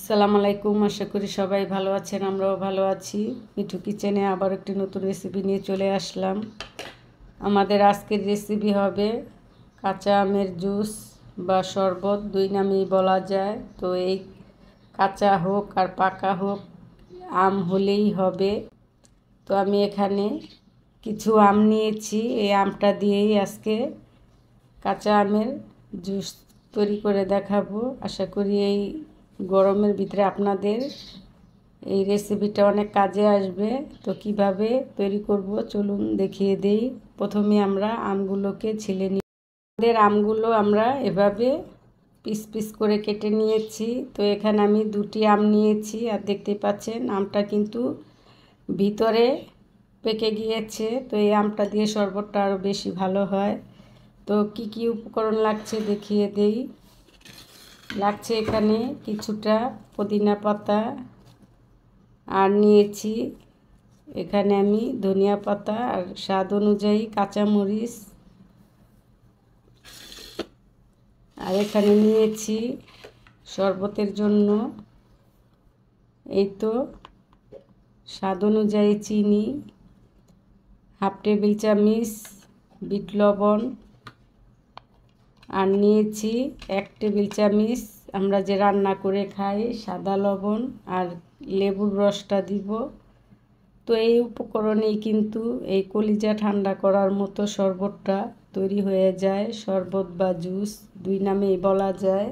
আসসালামু আলাইকুম। আশা করি সবাই ভালো আছেন, আমরাও ভালো আছি। মিঠু কিচেনে আবার একটি নতুন রেসিপি নিয়ে চলে আসলাম। আমাদের আজকের রেসিপি হবে কাঁচা আমের জুস বা শরবত, দুই নামেই বলা যায়। তো এই কাঁচা হোক আর পাকা হোক, আম হলেই হবে। তো আমি এখানে কিছু আম নিয়েছি, এই আমটা দিয়েই আজকে কাঁচা আমের জুস তৈরি করে দেখাবো। আশা করি এই গরমের ভিতরে আপনাদের এই রেসিপিটা অনেক কাজে আসবে। তো কিভাবে তৈরি করব চলুন দেখিয়ে দেই। প্রথমে আমরা আমগুলোকে ছিলে নিই। আমাদের আমগুলো আমরা এভাবে পিস পিস করে কেটে নিয়েছি। তো এখানে আমি দুটি আম নিয়েছি, আর দেখতে পাচ্ছেন আমটা কিন্তু ভিতরে পেকে গিয়েছে। তো এই আমটা দিয়ে শরবতটা আরও বেশি ভালো হয়। তো কি কি উপকরণ লাগছে দেখিয়ে দেই। লাগছে এখানে কিছুটা পুদিনা পাতা, আর নিয়েছি এখানে আমি ধনিয়া পাতা, আর স্বাদ অনুযায়ী কাঁচামরিচ, আর এখানে নিয়েছি শরবতের জন্য এই তো স্বাদ অনুযায়ী চিনি, হাফ টেবিল চামচ বিট লবণ, আর নিয়েছি 1 টেবিল চামচ আমরা যে রান্না করে খাই সাদা লবণ, আর লেবুর রসটা দিব। তো এই উপকরণেই কিন্তু এই কলিজা ঠান্ডা করার মতো শরবতটা তৈরি হয়ে যায়। শরবত বা জুস দুই নামেই বলা যায়।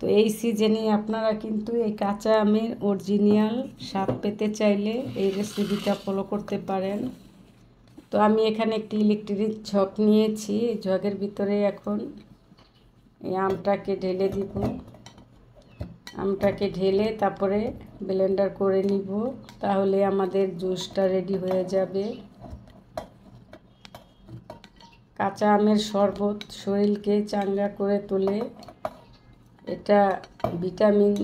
তো এই সিজনে আপনারা কিন্তু এই কাঁচা আমের অরিজিনাল স্বাদ পেতে চাইলে এই রেসিপিটা ফলো করতে পারেন। তো আমি এখানে একটি ইলেকট্রিক ঝক নিয়েছি। এই ঝকের ভিতরে এখন এই আমটাকে ঢেলে দিব। আমটাকে ঢেলে তারপরে ব্লেন্ডার করে নিব, তাহলে আমাদের জুসটা রেডি হয়ে যাবে। কাঁচা আমের শরবত শরীরকে চাঙ্গা করে তোলে। এটা ভিটামিন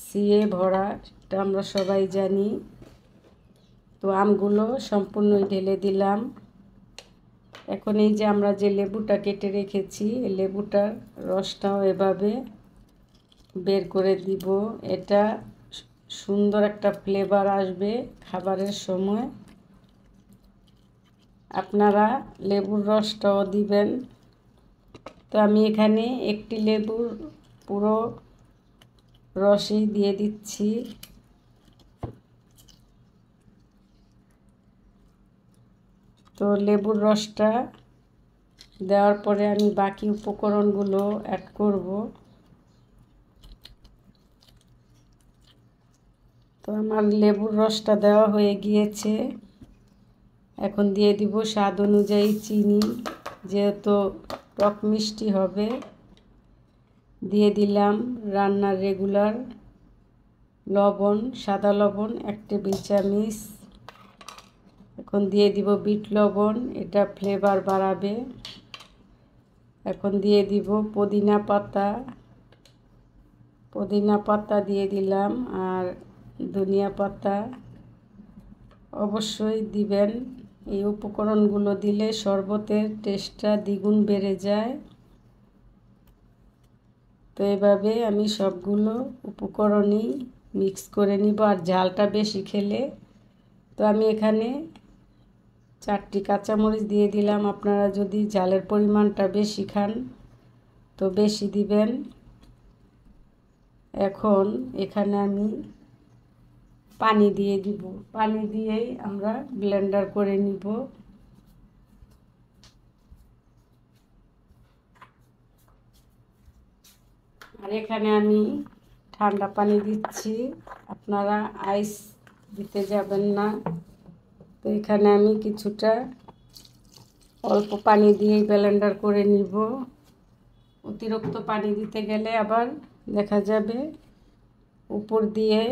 সি এ ভরা, এটা আমরা সবাই জানি। তো আমগুলো সম্পূর্ণই ঢেলে দিলাম। এখন এই যে আমরা যে লেবুটা কেটে রেখেছি, এই লেবুটার রসটাও এভাবে বের করে দিব। এটা সুন্দর একটা ফ্লেভার আসবে খাবারের সময়। আপনারা লেবুর রসটাও দিবেন। তো আমি এখানে একটি লেবুর পুরো রসই দিয়ে দিচ্ছি। তো লেবুর রসটা দেওয়ার পরে আমি বাকি উপকরণগুলো অ্যাড করব। তো আমার লেবুর রসটা দেওয়া হয়ে গিয়েছে। এখন দিয়ে দিব স্বাদ অনুযায়ী চিনি, যেহেতু টক মিষ্টি হবে। দিয়ে দিলাম রান্নার রেগুলার লবণ, সাদা লবণ 1 টেবিল চামচ। এখন দিয়ে দিব বিট লবণ, এটা ফ্লেভার বাড়াবে। এখন দিয়ে দিব পুদিনা পাতা দিয়ে দিলাম, আর ধনিয়া পাতা অবশ্যই দিবেন। এই উপকরণগুলো দিলে শরবতের টেস্টটা দ্বিগুণ বেড়ে যায়। তো এভাবে আমি সবগুলো উপকরণই মিক্স করে নিব। আর ঝালটা বেশি খেলে, তো আমি এখানে 4টি কাঁচামরিচ দিয়ে দিলাম। আপনারা যদি ঝালের পরিমাণটা বেশি খান তো বেশি দিবেন। এখন এখানে আমি পানি দিয়ে দিব। পানি দিয়েই আমরা ব্লেন্ডার করে নিব। আর এখানে আমি ঠান্ডা পানি দিচ্ছি, আপনারা আইস দিতে যাবেন না। তো এখানে আমি কিছুটা অল্প পানি দিয়েই ব্লেন্ডার করে নিব। অতিরিক্ত পানি দিতে গেলে আবার দেখা যাবে উপর দিয়ে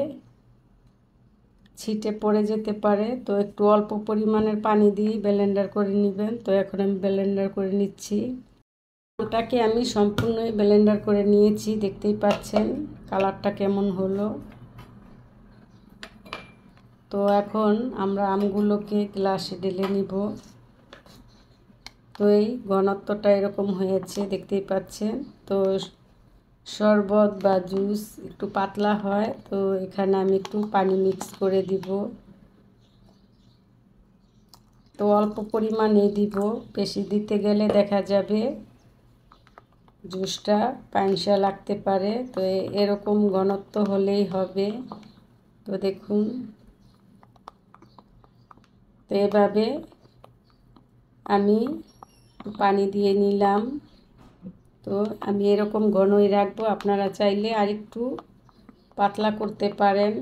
ছিটে পড়ে যেতে পারে। তো একটু অল্প পরিমাণের পানি দিয়ে ব্লেন্ডার করে নেবেন। তো এখন আমি ব্লেন্ডার করে নিচ্ছি। ওটাকে আমি সম্পূর্ণই ব্লেন্ডার করে নিয়েছি, দেখতেই পাচ্ছেন কালারটা কেমন হলো। তো এখন আমরা আমগুলোকে গ্লাসে ঢেলে নিব। তো এই ঘনত্বটা এরকম হয়েছে, দেখতেই পাচ্ছেন। তো শরবত বা জুস একটু পাতলা হয়, তো এখানে আমি একটু পানি মিক্স করে দিব। তো অল্প পরিমাণে দিব, বেশি দিতে গেলে দেখা যাবে জুসটা পাইনসা লাগতে পারে। তো এরকম ঘনত্ব হলেই হবে। তো দেখুন, তো এভাবে আমি পানি দিয়ে নিলাম। তো আমি এরকম ঘনই রাখবো, আপনারা চাইলে আরেকটু পাতলা করতে পারেন।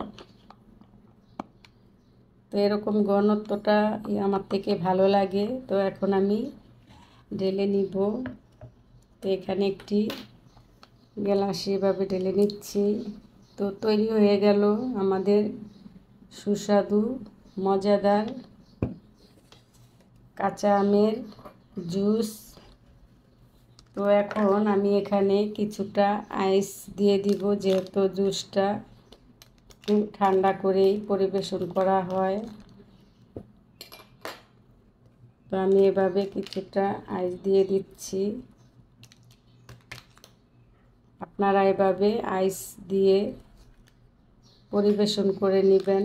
তো এরকম ঘনত্বটা আমার থেকে ভালো লাগে। তো এখন আমি ঢেলে নিব। তো এখানে একটি গ্লাসে এভাবে ঢেলে নিচ্ছি। তো তৈরি হয়ে গেল আমাদের সুস্বাদু মজাদার কাঁচা আমের জুস। তো এখন আমি এখানে কিছুটা আইস দিয়ে দিব, যেহেতু জুসটা একটু ঠান্ডা করেই পরিবেশন করা হয়। তো আমি এভাবে কিছুটা আইস দিয়ে দিচ্ছি। আপনারা এভাবে আইস দিয়ে পরিবেশন করে নেবেন।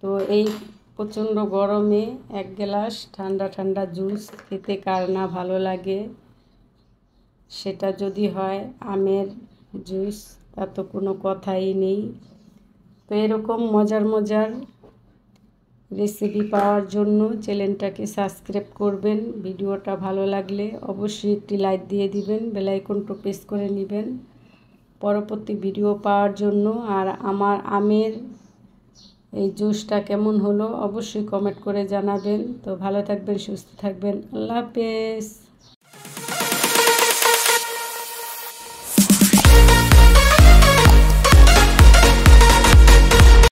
তো এই প্রচণ্ড গরমে এক গ্লাস ঠান্ডা ঠান্ডা জুস খেতে কার না ভালো লাগে। সেটা যদি হয় আমের জুস, তা তো কোনো কথাই নেই। তো এরকম মজার মজার রেসিপি পাওয়ার জন্য চ্যানেলটাকে সাবস্ক্রাইব করবেন। ভিডিওটা ভালো লাগলে অবশ্যই একটি লাইক দিয়ে দিবেন, বেল আইকনটা প্রেস করে নেবেন পরবর্তী ভিডিও পাওয়ার জন্য। আর আমার আমের এই জুসটা কেমন হলো অবশ্যই কমেন্ট করে জানাবেন। তো ভালো থাকবেন, সুস্থ থাকবেন। আল্লাহ হাফেজ।